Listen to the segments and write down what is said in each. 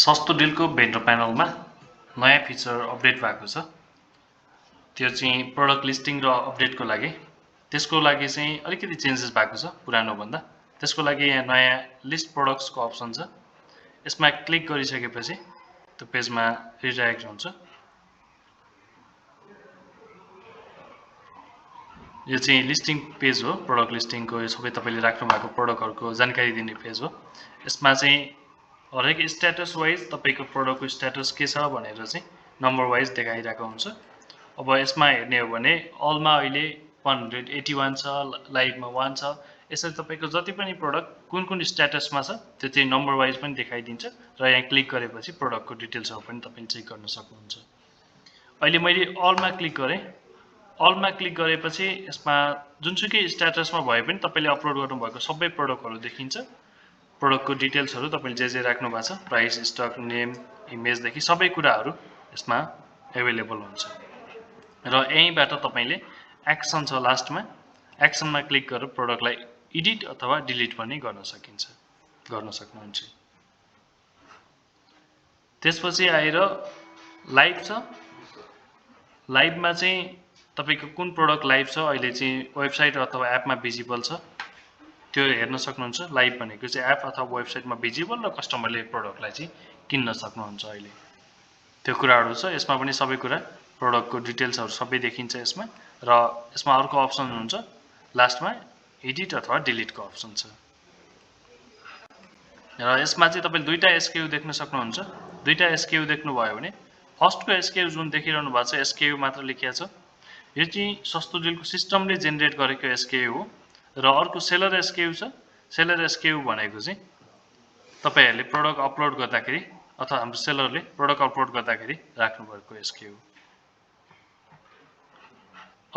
सस्तोडिलको vendor प्यानलमा नयाँ feature update भएको छ। त्यो चाहिँ प्रोडक्ट लिस्टिङ र अपडेटको लागि। त्यसको लागि चाहिँ अलिकति चेन्जेस भएको छ पुरानो भन्दा। त्यसको लागि यहाँ नयाँ लिस्ट प्रोडक्ट्सको अप्सन छ। यसमा क्लिक गरिसकेपछि त्यो पेजमा रिडाइरेक्ट हुन्छ। यो चाहिँ लिस्टिङ पेज हो, प्रोडक्ट लिस्टिङको। यो सबै तपाईले राख्नु भएको प्रोडक्टहरुको जानकारी दिने पेज हो। यसमा चाहिँ हरेक स्ट्याटस वाइज तपाईको प्रोडक्टको स्ट्याटस के छ भनेर चाहिँ नम्बर वाइज देखाइरहेको हुन्छ। अब यसमा हेर्ने हो भने अलमा अहिले 181 छ, लाइभमा 1 छ। यसरी तपाईको जति पनि प्रोडक्ट कुन स्ट्याटसमा छ त्यो चाहिँ नम्बर वाइज पनि देखाइदिन्छ र यहाँ क्लिक गरेपछि प्रोडक्टको डिटेल्सहरु पनि तपाईले चेक गर्न सक्नुहुन्छ। अहिले मैले अलमा क्लिक गरे। अलमा क्लिक गरेपछि यसमा जुनसुकै स्ट्याटसमा भए पनि तपाईले अपलोड गर्नुभएको सबै प्रोडक्टहरु देखिन्छ। प्रोडक्टको डिटेल्सहरु तपाईले जे राख्नु भएको छ, प्राइस, स्टक, नेम, इमेज देखि सबै कुराहरु यसमा अवेलेबल हुन्छ। र यहीबाट तपाईले एक्सन छ लास्टमा, एक्सनमा क्लिक गरेर प्रोडक्टलाई एडिट अथवा डिलिट पनि गर्न सक्नुहुन्छ। त्यसपछि आएर लाइभ छ। लाइभमा चाहिँ तपाईको कुन प्रोडक्ट लाइभ छ अहिले चाहिँ वेबसाइट अथवा एपमा भिजिबल छ त्यो हेर्न सक्नुहुन्छ। लाइभ भनेको चाहिँ एप अथवा वेबसाइटमा भिजिबल र कस्टमरले प्रोडक्टलाई चाहिँ किन्न सक्नुहुन्छ अहिले। त्यो कुराहरु छ। यसमा पनि सबै कुरा प्रोडक्टको डिटेल्सहरु सबै देखिन्छ यसमा। र यसमा अर्को अप्सन हुन्छ लास्टमा एडिट अथवा डिलिटको अप्सन छ। र यसमा चाहिँ तपाईले दुईटा एसक्यू देख्न सक्नुहुन्छ। दुईटा एसक्यू देख्नुभयो भने फर्स्टको एसक्यू जुन देखिरहनु भएको छ एसक्यू मात्र लेखिया छ। यो चाहिँ सस्तोडिलको सिस्टमले जेनेरेट गरेको एसक्यू हो। र अर्को सेलर एसक्यू छ। सेलर एसक्यू भनेको चाहिँ तपाईहरुले प्रोडक्ट अपलोड गर्दाखेरि अथवा हाम्रो सेलरले प्रोडक्ट अपलोड गर्दाखेरि राख्नु भएको एसक्यू।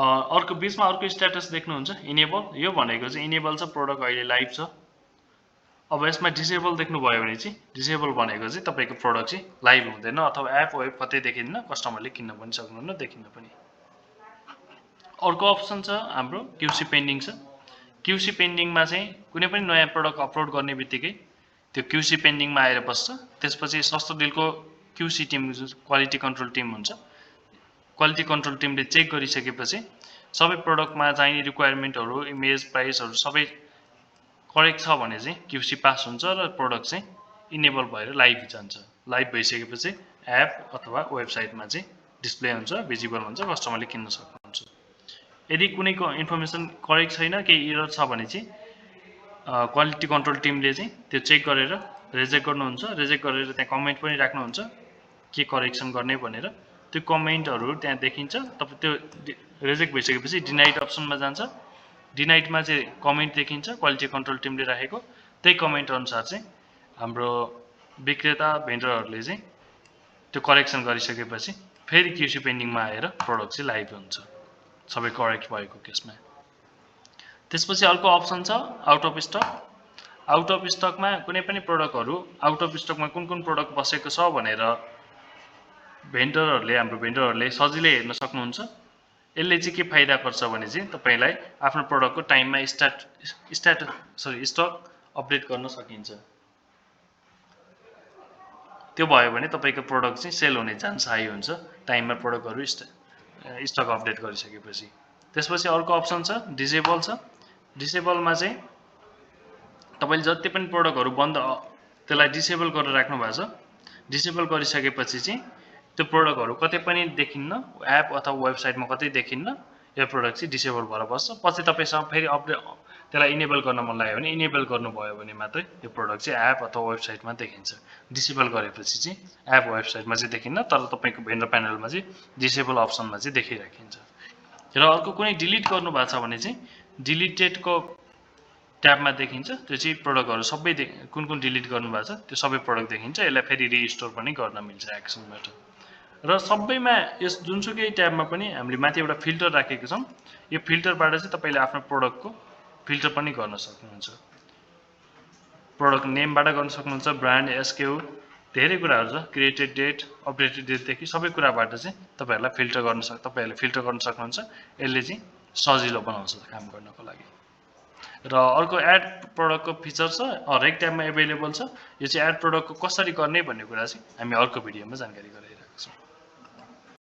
अर्को बीचमा अर्को स्ट्याटस देख्नुहुन्छ इनेबल। यो भनेको चाहिँ इनेबल छ, प्रोडक्ट अहिले लाइभ छ। अब यसमा डिसेबल देख्नुभयो भने चाहिँ डिसेबल भनेको चाहिँ तपाईको प्रोडक्ट चाहिँ लाइभ हुँदैन अथवा एप वेब कतै देखिन्न, कस्टमरले किन्न पनि सक्नुहुन्न, देखिन्न पनि। अर्को अप्सन छ हाम्रो क्यूसी पेन्डिङ छ। क्यूसी पेन्डिङमा चाहिँ कुनै पनि नयाँ प्रोडक्ट अपलोड गर्ने बित्तिकै त्यो क्यूसी पेन्डिङमा आएर बस्छ। त्यसपछि सस्तोडिलको क्यूसी टिम जुन क्वालिटी कन्ट्रोल टिम हुन्छ, क्वालिटी कन्ट्रोल टिमले चेक गरिसकेपछि सबै प्रोडक्टमा चाहिने रिक्वायरमेन्टहरु, इमेज, प्राइसहरु सबै करेक्ट छ भने चाहिँ क्यूसी पास हुन्छ र प्रोडक्ट चाहिँ इनेबल भएर लाइभ जान्छ। लाइभ भइसकेपछि एप अथवा वेबसाइटमा चाहिँ डिस्प्ले हुन्छ, भिजिबल हुन्छ, कस्टमरले किन्न सक्नुहुन्छ। यदि कुनैको इन्फर्मेसन करेक्ट छैन, केही एरर छ भने चाहिँ क्वालिटी कन्ट्रोल टिमले चाहिँ त्यो चेक गरेर रिजेक्ट गर्नुहुन्छ। रिजेक्ट गरेर त्यहाँ कमेन्ट पनि राख्नुहुन्छ के करेक्सन गर्ने भनेर। त्यो कमेन्टहरु त्यहाँ देखिन्छ। तपाईं त्यो रिजेक्ट भइसकेपछि डिनाइड अप्सनमा जान्छ। डिनाइडमा चाहिँ कमेन्ट देखिन्छ क्वालिटी कन्ट्रोल टिमले राखेको। त्यही कमेन्ट अनुसार चाहिँ हाम्रो विक्रेता भेन्डरहरुले चाहिँ त्यो करेक्सन गरिसकेपछि फेरि क्यूसी पेन्डिङमा आएर प्रोडक्ट चाहिँ लाइभ हुन्छ सबै करेक्ट भएको केसमा। त्यसपछि अर्को अप्सन छ out of stock. Out of स्टकमा कुनै पनि प्रोडक्टहरु आउट अफ स्टकमा कुन प्रोडक्ट बसेको छ भनेर हाम्रो भेन्डरहरुले सजिलै हेर्न सक्नुहुन्छ। यसले चाहिँ के फाइदा गर्छ भने चाहिँ तपाईलाई आफ्नो प्रोडक्टको टाइममा स्टक अपडेट गर्न सकिन्छ। त्यो भयो भने तपाईको प्रोडक्ट चाहिँ सेल हुने चान्स हाई हुन्छ टाइममा प्रोडक्टहरु स्टक अपडेट गरिसकेपछि। त्यसपछि अर्को अप्सन छ डिसेबल छ। डिसेबलमा चाहिँ तपाईले जति पनि प्रोडक्टहरु बन्द त्यसलाई डिसेबल गरेर राख्नु भएको छ। डिसेबल गरिसकेपछि चाहिँ त्यो प्रोडक्टहरु कतै पनि देखिन्न, एप अथवा वेबसाइटमा कतै देखिन्न। यो प्रोडक्ट चाहिँ डिसेबल भएर बस्छ। पछि तपाईसँग फेरि अपडेट त्यसलाई इनेबल गर्न मन लाग्यो भने इनेबल गर्नुभयो भने मात्रै यो प्रोडक्ट चाहिँ एप अथवा वेबसाइटमा देखिन्छ। डिसेबल गरेपछि चाहिँ एप वेबसाइटमा चाहिँ देखिन्न, तर तपाईको भेन्डर प्यानलमा चाहिँ डिसेबल अप्सनमा चाहिँ देखिराखिन्छ। र अर्को कुनै डिलिट गर्नु भएको छ भने चाहिँ डिलिटेडको ट्याबमा देखिन्छ। त्यो चाहिँ प्रोडक्टहरु सबै कुन डिलिट गर्नु भएको छ त्यो सबै प्रोडक्ट देखिन्छ। यसलाई फेरि रिस्टोर पनि गर्न मिल्छ एक्सनबाट। र सबैमा यस जुनसुकै ट्याबमा पनि हामीले माथि एउटा फिल्टर राखेको छौं। यो फिल्टरबाट चाहिँ तपाईले आफ्नो प्रोडक्टको फिल्टर पनि गर्न सक्नुहुन्छ। प्रोडक्ट नेमबाट गर्न सक्नुहुन्छ, ब्रान्ड, एसक्यू, धेरै कुराहरु छ। क्रिएटेड डेट, अपडेटेड डेट देखि सबै कुराबाट चाहिँ तपाईहरुलाई फिल्टर गर्न सक्नुहुन्छ। यसले चाहिँ सजिलो बनाउँछ काम गर्नको लागि। र अर्को एड प्रोडक्टको फिचर छ हरेक टाइममा एभाइलेबल छ। यो चाहिँ एड प्रोडक्टको कसरी गर्ने भन्ने कुरा चाहिँ हामी अर्को भिडियोमा जानकारी गराइरहेछौँ।